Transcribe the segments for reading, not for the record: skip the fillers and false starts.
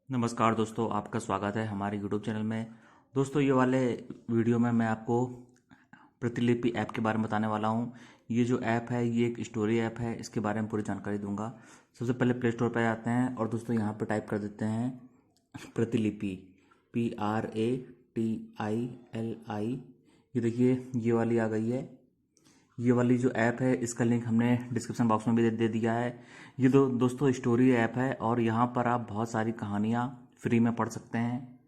नमस्कार दोस्तों, आपका स्वागत है हमारे यूट्यूब चैनल में। दोस्तों, ये वाले वीडियो में मैं आपको प्रतिलिपि ऐप के बारे में बताने वाला हूँ। ये जो ऐप है ये एक स्टोरी ऐप है, इसके बारे में पूरी जानकारी दूंगा। सबसे पहले प्ले स्टोर पर आते हैं और दोस्तों यहाँ पर टाइप कर देते हैं प्रतिलिपि, PRATILI। ये देखिए, ये वाली आ गई है। ये वाली जो ऐप है इसका लिंक हमने डिस्क्रिप्शन बॉक्स में भी दे दिया है। ये दोस्तों स्टोरी ऐप है और यहाँ पर आप बहुत सारी कहानियाँ फ्री में पढ़ सकते हैं।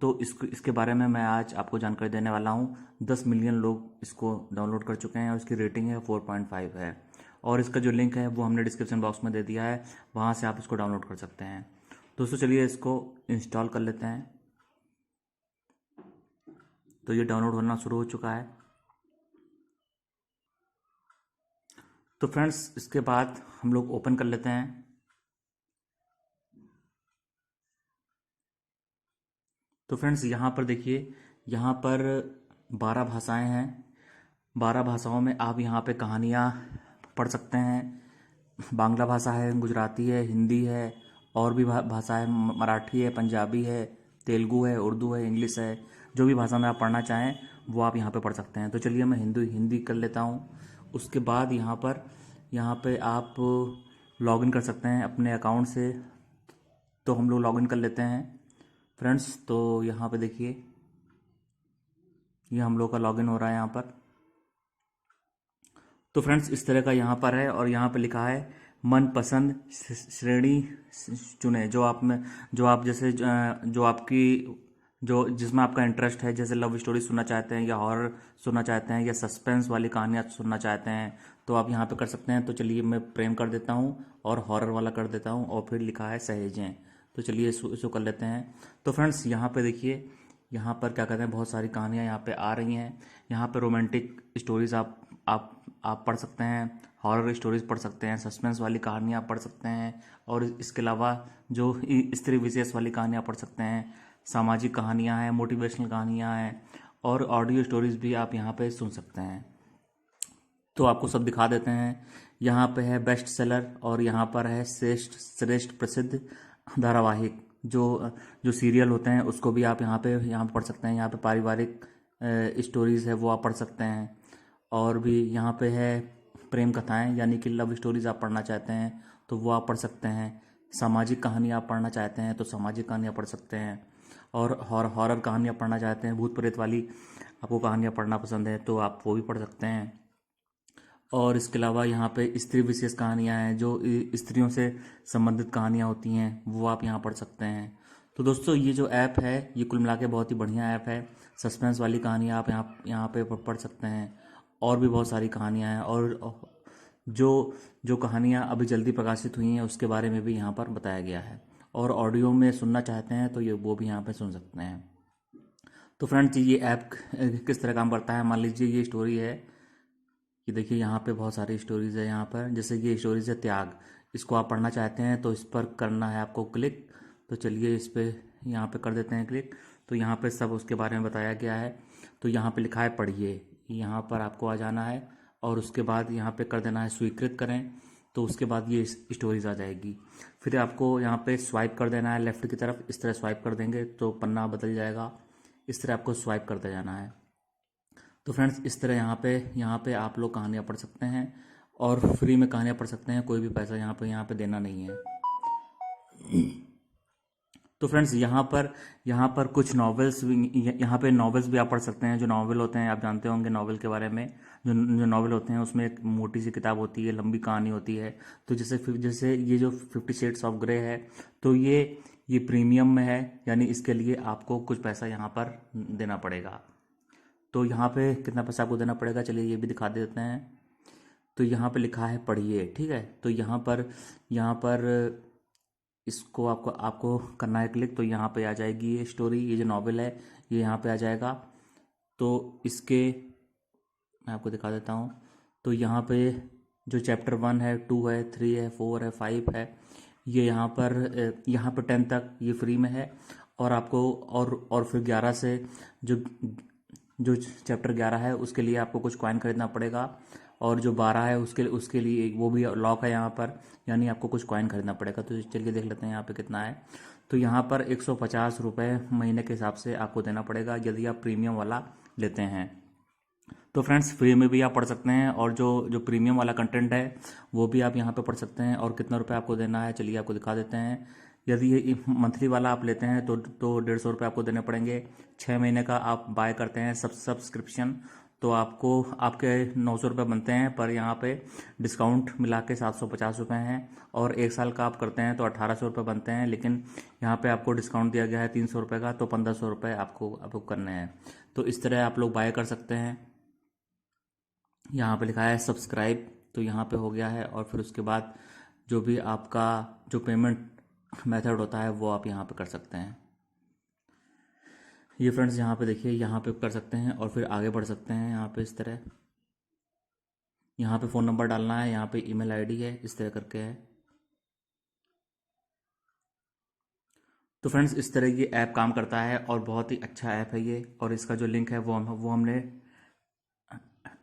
तो इसके बारे में मैं आज आपको जानकारी देने वाला हूँ। 10 मिलियन लोग इसको डाउनलोड कर चुके हैं और इसकी रेटिंग है 4.5 है। और इसका जो लिंक है वो हमने डिस्क्रिप्शन बॉक्स में दे दिया है, वहाँ से आप इसको डाउनलोड कर सकते हैं। दोस्तों चलिए इसको इंस्टॉल कर लेते हैं। तो ये डाउनलोड होना शुरू हो चुका है। तो फ्रेंड्स इसके बाद हम लोग ओपन कर लेते हैं। तो फ्रेंड्स यहाँ पर देखिए, यहाँ पर 12 भाषाएं हैं। 12 भाषाओं में आप यहाँ पे कहानियाँ पढ़ सकते हैं। बांग्ला भाषा है, गुजराती है, हिंदी है, और भी भाषा है, मराठी है, पंजाबी है, तेलुगु है, उर्दू है, इंग्लिश है। जो भी भाषा में आप पढ़ना चाहें वो आप यहाँ पे पढ़ सकते हैं। तो चलिए मैं हिंदी कर लेता हूँ। उसके बाद यहाँ पे आप लॉगिन कर सकते हैं अपने अकाउंट से। तो हम लोग लॉगिन कर लेते हैं फ्रेंड्स। तो यहाँ पे देखिए, ये हम लोग का लॉगिन हो रहा है यहाँ पर। तो फ्रेंड्स इस तरह का यहाँ पर है और यहाँ पे लिखा है मनपसंद श्रेणी चुने। जो आप जैसे जो आपकी जो जिसमें आपका इंटरेस्ट है, जैसे लव स्टोरी सुनना चाहते हैं या हॉरर सुनना चाहते हैं या सस्पेंस वाली कहानियाँ सुनना चाहते हैं तो आप यहाँ पे कर सकते हैं। तो चलिए मैं प्रेम कर देता हूँ और हॉरर वाला कर देता हूँ और फिर लिखा है सहेजें। तो चलिए इसको कर लेते हैं। तो फ्रेंड्स यहाँ पे देखिए, यहाँ पर क्या कहते हैं, बहुत सारी कहानियाँ यहाँ पे आ रही हैं। यहाँ पे रोमांटिक स्टोरीज आप पढ़ सकते हैं, हॉरर स्टोरीज पढ़ सकते हैं, सस्पेंस वाली कहानियाँ पढ़ सकते हैं, और इसके अलावा जो स्त्री विशेष वाली कहानियाँ पढ़ सकते हैं, सामाजिक कहानियाँ हैं, मोटिवेशनल कहानियाँ हैं, और ऑडियो स्टोरीज भी आप यहाँ पे सुन सकते हैं। तो आपको सब दिखा देते हैं। यहाँ पे है बेस्ट सेलर और यहाँ पर है श्रेष्ठ प्रसिद्ध धारावाहिक। जो सीरियल होते हैं उसको भी आप यहाँ पे पढ़ सकते हैं। यहाँ पे पारिवारिक स्टोरीज है वो आप पढ़ सकते हैं। और भी यहाँ पे है प्रेम कथाएं, यानी कि लव स्टोरीज आप पढ़ना चाहते हैं तो वो आप पढ़ सकते हैं। सामाजिक कहानी आप पढ़ना चाहते हैं तो सामाजिक कहानियाँ पढ़ सकते हैं। और हॉरर कहानियाँ पढ़ना चाहते हैं, भूत प्रेत वाली आपको कहानियाँ पढ़ना पसंद है तो आप वो भी पढ़ सकते हैं। और इसके अलावा यहाँ पे स्त्री विशेष कहानियाँ हैं, जो स्त्रियों से संबंधित कहानियाँ होती हैं वो आप यहाँ पढ़ सकते हैं। तो दोस्तों ये जो ऐप है ये कुल मिला के बहुत ही बढ़िया ऐप है। सस्पेंस वाली कहानियाँ आप यहाँ पे पढ़ सकते हैं। और भी बहुत सारी कहानियाँ हैं, और जो जो कहानियाँ अभी जल्दी प्रकाशित हुई हैं उसके बारे में भी यहाँ पर बताया गया है। और ऑडियो में सुनना चाहते हैं तो ये वो भी यहाँ पे सुन सकते हैं। तो फ्रेंड्स ये ऐप किस तरह काम करता है, मान लीजिए ये स्टोरी है। ये देखिए यहाँ पे बहुत सारी स्टोरीज है। यहाँ पर जैसे ये स्टोरीज है त्याग, इसको आप पढ़ना चाहते हैं तो इस पर करना है आपको क्लिक। तो चलिए इस पर यहाँ पे कर देते हैं क्लिक। तो यहाँ पे सब उसके बारे में बताया गया है। तो यहाँ पे लिखा है पढ़िए, यहाँ पर आपको आ जाना है और उसके बाद यहाँ पे कर देना है स्वीकृत करें। तो उसके बाद ये स्टोरीज आ जाएगी। फिर आपको यहाँ पे स्वाइप कर देना है लेफ़्ट की तरफ। इस तरह स्वाइप कर देंगे तो पन्ना बदल जाएगा। इस तरह आपको स्वाइप करते जाना है। तो फ्रेंड्स इस तरह यहाँ पे आप लोग कहानियाँ पढ़ सकते हैं और फ्री में कहानियाँ पढ़ सकते हैं। कोई भी पैसा यहाँ पे देना नहीं है। तो फ्रेंड्स यहाँ पर कुछ नॉवेल्स यहाँ पे नॉवेल्स भी आप पढ़ सकते हैं। जो नॉवेल होते हैं आप जानते होंगे नॉवेल के बारे में। जो नॉवेल होते हैं उसमें एक मोटी सी किताब होती है, लंबी कहानी होती है। तो जैसे ये जो 50 शेड्स ऑफ ग्रे है, तो ये प्रीमियम में है, यानी इसके लिए आपको कुछ पैसा यहाँ पर देना पड़ेगा। तो यहाँ पे कितना पैसा आपको देना पड़ेगा चलिए ये भी दिखा देते हैं। तो यहाँ पे लिखा है पढ़िए, ठीक है। तो यहाँ पर इसको आपको करना है क्लिक। तो यहाँ पे आ जाएगी ये स्टोरी, ये जो नॉवेल है ये यहाँ पे आ जाएगा। तो इसके मैं आपको दिखा देता हूँ। तो यहाँ पे जो चैप्टर 1 है, 2 है, 3 है, 4 है, 5 है, ये यहाँ पर 10 तक ये फ्री में है। और आपको और फिर 11 से जो जो चैप्टर 11 है उसके लिए आपको कुछ कॉइन खरीदना पड़ेगा। और जो 12 है उसके लिए वो भी लॉक है यहाँ पर, यानी आपको कुछ कॉइन खरीदना पड़ेगा। तो चलिए देख लेते हैं यहाँ पे कितना है। तो यहाँ पर 150 रुपये महीने के हिसाब से आपको देना पड़ेगा यदि आप प्रीमियम वाला लेते हैं। तो फ्रेंड्स फ्री में भी आप पढ़ सकते हैं, और जो जो प्रीमियम वाला कंटेंट है वो भी आप यहाँ पे पढ़ सकते हैं। और कितना रुपये आपको देना है चलिए आपको दिखा देते हैं। यदि ये मंथली वाला आप लेते हैं तो 150 रुपये आपको देने पड़ेंगे। 6 महीने का आप बाय करते हैं सब्सक्रिप्शन तो आपको आपके 900 रुपये बनते हैं, पर यहाँ पे डिस्काउंट मिला के 750 रुपये हैं। और 1 साल का आप करते हैं तो 1800 रुपये बनते हैं, लेकिन यहाँ पे आपको डिस्काउंट दिया गया है 300 रुपये का, तो 1500 रुपये आपको करने हैं। तो इस तरह आप लोग बाय कर सकते हैं। यहाँ पे लिखा है सब्सक्राइब, तो यहाँ पे हो गया है। और फिर उसके बाद जो भी आपका जो पेमेंट मेथड होता है वो आप यहाँ पे कर सकते हैं। ये फ्रेंड्स यहाँ पे देखिए, यहाँ पे कर सकते हैं और फिर आगे बढ़ सकते हैं। यहाँ पे इस तरह यहाँ पे फ़ोन नंबर डालना है, यहाँ पे ईमेल आईडी है, इस तरह करके है। तो फ्रेंड्स इस तरह ये ऐप काम करता है और बहुत ही अच्छा ऐप है ये। और इसका जो लिंक है वो हमने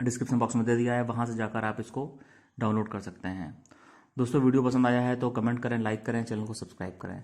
डिस्क्रिप्शन बॉक्स में दे दिया है, वहाँ से जाकर आप इसको डाउनलोड कर सकते हैं। दोस्तों वीडियो पसंद आया है तो कमेंट करें, लाइक करें, चैनल को सब्सक्राइब करें।